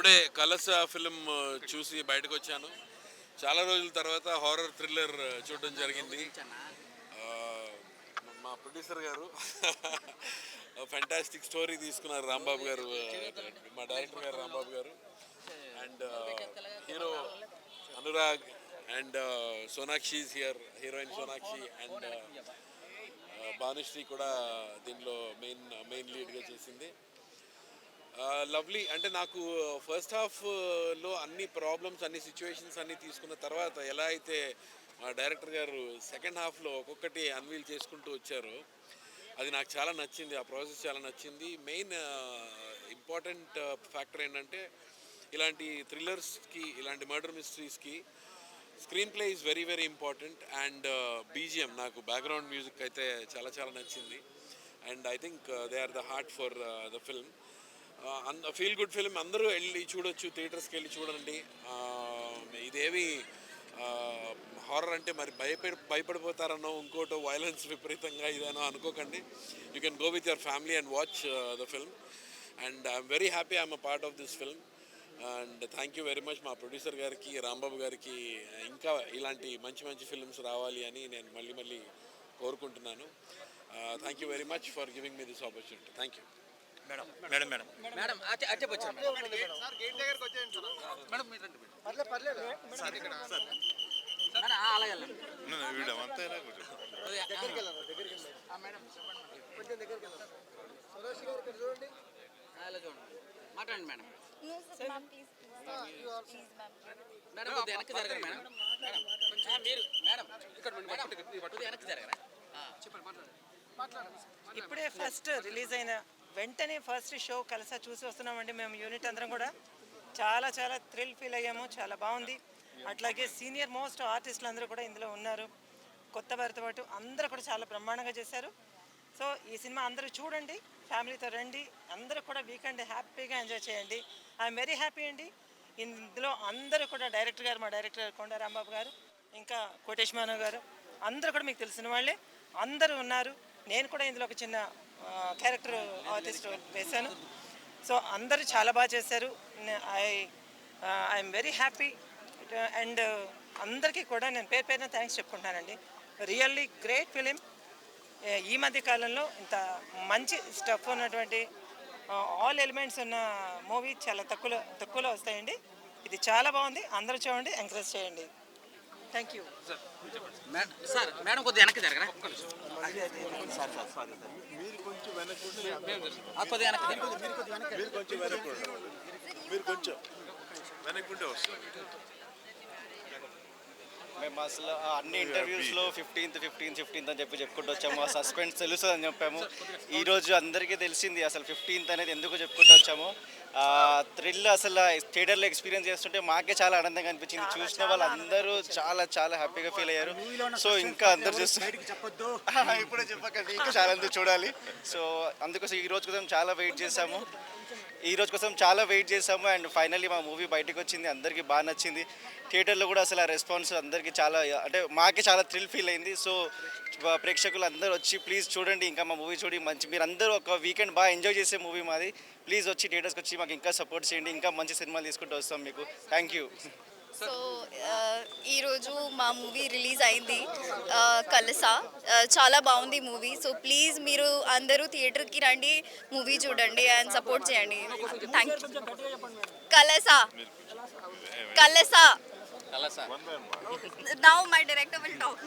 ఇప్పుడే కలస ఫిలిం చూసి బయటకు వచ్చాను. చాలా రోజుల తర్వాత హారర్ థ్రిల్లర్ చూడడం జరిగింది. మా ప్రొడ్యూసర్ గారు ఫెంటాస్టిక్ స్టోరీ తీసుకున్నారు, రాంబాబు గారు, మా డైరెక్టర్ గారు రాంబాబు గారు, and hero Anurag and Sonakshi is here, heroine Sonakshi, and Bhanusri కూడా దీనిలో మెయిన్ లీడ్గా చేసింది. లవ్లీ. అంటే నాకు ఫస్ట్ హాఫ్లో అన్ని ప్రాబ్లమ్స్, అన్ని సిచ్యువేషన్స్ అన్నీ తీసుకున్న తర్వాత ఎలా అయితే మా డైరెక్టర్ గారు సెకండ్ హాఫ్లో ఒక్కొక్కటి అన్వీల్ చేసుకుంటూ వచ్చారో అది నాకు చాలా నచ్చింది. ఆ ప్రాసెస్ చాలా నచ్చింది. మెయిన్ ఇంపార్టెంట్ ఫ్యాక్టర్ ఏంటంటే ఇలాంటి థ్రిల్లర్స్కి, ఇలాంటి మర్డర్ మిస్టరీస్కి screen play is very very important. And BGM, నాకు బ్యాక్గ్రౌండ్ మ్యూజిక్ అయితే చాలా చాలా నచ్చింది. And I think they are the heart for the film. Feel good film, అందరూ వెళ్ళి చూడొచ్చు, థియేటర్స్కి వెళ్ళి చూడండి. ఇదేవి హారర్ అంటే మరి భయపడిపోతారనో, ఇంకోటో వైలెన్స్ విపరీతంగా ఇదేనో అనుకోకండి. You can go with your family and watch the film. And I'm very happy I'm a part of this film. And thank you very much మా ప్రొడ్యూసర్ గారికి, రాంబాబు గారికి. ఇంకా ఇలాంటి మంచి మంచి ఫిల్మ్స్ రావాలి అని నేను మళ్ళీ కోరుకుంటున్నాను. Thank you very much for giving me this opportunity. Thank you. Madam madam madam madam అచ్చే వచ్చారు సార్ గేట్ దగ్గరికి వచ్చేయండి సార్. మేడం మీరు రండి పర్లేదు సార్ ఇక్కడ సార్ మేడం అలాగే వీడియో అంతా దగ్గరికి వెళ్ళారు మేడం కొంచెం దగ్గరికి వెళ్ళారు. సురేష్ గారు ఇక్కడ చూడండి, అలా చూడండి, మాట్లాడండి మేడం. మేడం కొద్దిగా వెనక్కి జరగరా మేడం. మీరు మేడం ఇక్కడ కొద్దిగా వెనక్కి జరగరా. చెప్పండి, మాట్లాడండి. ఇప్పుడే ఫస్ట్ రిలీజ్ అయిన వెంటనే ఫస్ట్ షో కలస చూసి వస్తున్నామండి. మేము యూనిట్ అందరం కూడా చాలా చాలా థ్రిల్ ఫీల్ అయ్యాము. చాలా బాగుంది. అట్లాగే సీనియర్ మోస్ట్ ఆర్టిస్టులు అందరూ కూడా ఇందులో ఉన్నారు. కొత్త వారితో పాటు అందరూ కూడా చాలా బ్రహ్మాండంగా చేశారు. సో ఈ సినిమా అందరూ చూడండి, ఫ్యామిలీతో రండి, అందరూ కూడా వీకెండ్ హ్యాపీగా ఎంజాయ్ చేయండి. ఐఎమ్ వెరీ హ్యాపీ అండి. ఇందులో అందరూ కూడా డైరెక్టర్ గారు, మా డైరెక్టర్ గారు కొండ రాంబాబు గారు, ఇంకా కోటేష్ మానవ్ గారు, అందరూ కూడా మీకు తెలిసిన వాళ్ళే అందరూ ఉన్నారు. నేను కూడా ఇందులో ఒక చిన్న క్యారెక్టర్ ఆర్టిస్ట్ వేశాను. సో అందరూ చాలా బాగా చేశారు. I'm very happy. అండ్ అందరికీ కూడా నేను పేరున థ్యాంక్స్ చెప్పుకుంటానండి. Really great film. ఈ మధ్య కాలంలో ఇంత మంచి స్టఫ్ ఉన్నటువంటి ఆల్ ఎలిమెంట్స్ ఉన్న మూవీ చాలా తక్కువలో వస్తాయండి. ఇది చాలా బాగుంది. అందరూ చూడండి, ఎంకరేజ్ చేయండి. Thank you. సార్ మేడం కొద్దిగా వెనక్కి జరగరా. మీరు కొంచెం వెనక్కి కొద్దిగా వెనక్కి వెనక్కుంటే వస్తుంది. మేము అసలు అన్ని ఇంటర్వ్యూస్లో 15th అని చెప్పుకుంటూ వచ్చాము. ఆ సస్పెన్స్ తెలుస్తుంది అని చెప్పాము. ఈరోజు అందరికీ తెలిసింది అసలు 15th అనేది ఎందుకు చెప్పుకుంటూ వచ్చాము. థ్రిల్ అసలు థియేటర్లో ఎక్స్పీరియన్స్ చేస్తుంటే మాకే చాలా ఆనందంగా అనిపించింది. చూసిన వాళ్ళు అందరూ చాలా చాలా హ్యాపీగా ఫీల్ అయ్యారు. సో ఇంకా అందరు చూస్తున్నారు, ఇప్పుడే చెప్పకండి, ఇంకా చాలా అందరూ చూడాలి. సో అందుకోసం ఈ రోజు కోసం చాలా వెయిట్ చేసాము. అండ్ ఫైనల్లీ మా మూవీ బయటకు వచ్చింది. అందరికీ బాగా నచ్చింది. థియేటర్లో కూడా అసలు ఆ రెస్పాన్స్ అందరికీ చాలా, అంటే మాకే చాలా థ్రిల్ ఫీల్ అయింది. సో ప్రేక్షకులు అందరూ వచ్చి ప్లీజ్ చూడండి, ఇంకా మా మూవీ చూడి మీరు అందరూ ఒక వీకెండ్ బాగా ఎంజాయ్ చేసే మూవీ మాది. ప్లీజ్ వచ్చి థియేటర్స్కి వచ్చి మాకు ఇంకా సపోర్ట్ చేయండి. ఇంకా మంచి సినిమాలు తీసుకుంటూ వస్తాం మీకు. Thank you. సో ఈరోజు మా మూవీ రిలీజ్ అయింది కలస. చాలా బాగుంది మూవీ. సో ప్లీజ్ మీరు అందరూ థియేటర్కి రండి, మూవీ చూడండి అండ్ సపోర్ట్ చేయండి. Thank you. కలస కలస. Now my director will talk.